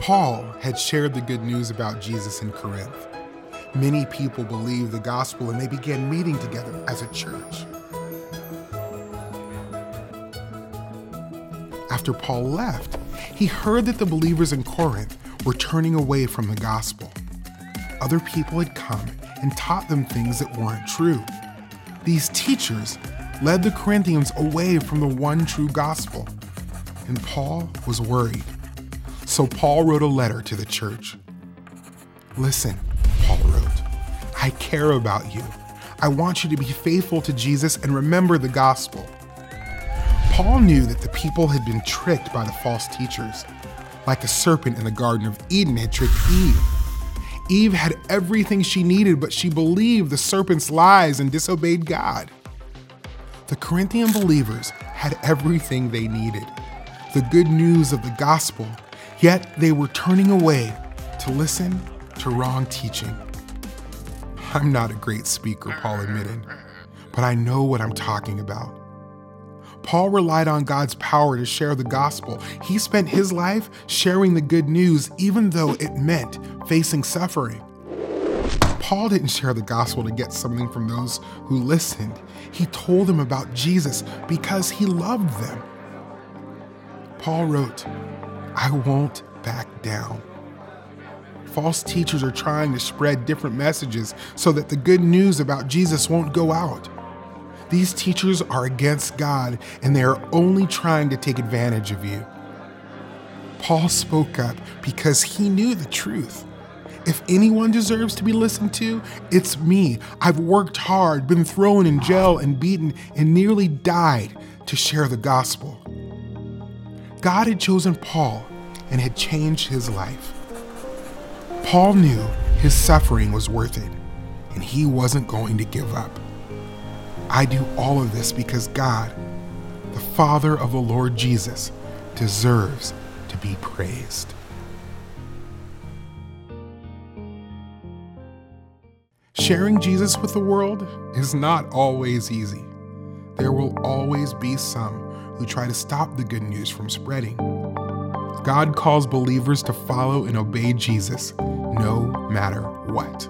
Paul had shared the good news about Jesus in Corinth. Many people believed the gospel and they began meeting together as a church. After Paul left, he heard that the believers in Corinth were turning away from the gospel. Other people had come and taught them things that weren't true. These teachers led the Corinthians away from the one true gospel, and Paul was worried. So Paul wrote a letter to the church. "Listen," Paul wrote, "I care about you. I want you to be faithful to Jesus and remember the gospel." Paul knew that the people had been tricked by the false teachers, like a serpent in the Garden of Eden had tricked Eve. Eve had everything she needed, but she believed the serpent's lies and disobeyed God. The Corinthian believers had everything they needed, the good news of the gospel, yet they were turning away to listen to wrong teaching. "I'm not a great speaker," Paul admitted, "but I know what I'm talking about." Paul relied on God's power to share the gospel. He spent his life sharing the good news, even though it meant facing suffering. Paul didn't share the gospel to get something from those who listened. He told them about Jesus because he loved them. Paul wrote, "I won't back down." False teachers are trying to spread different messages so that the good news about Jesus won't go out. These teachers are against God, and they are only trying to take advantage of you. Paul spoke up because he knew the truth. If anyone deserves to be listened to, it's me. I've worked hard, been thrown in jail and beaten, and nearly died to share the gospel. God had chosen Paul and had changed his life. Paul knew his suffering was worth it, and he wasn't going to give up. I do all of this because God, the Father of the Lord Jesus, deserves to be praised. Sharing Jesus with the world is not always easy. There will always be some who try to stop the good news from spreading. God calls believers to follow and obey Jesus no matter what.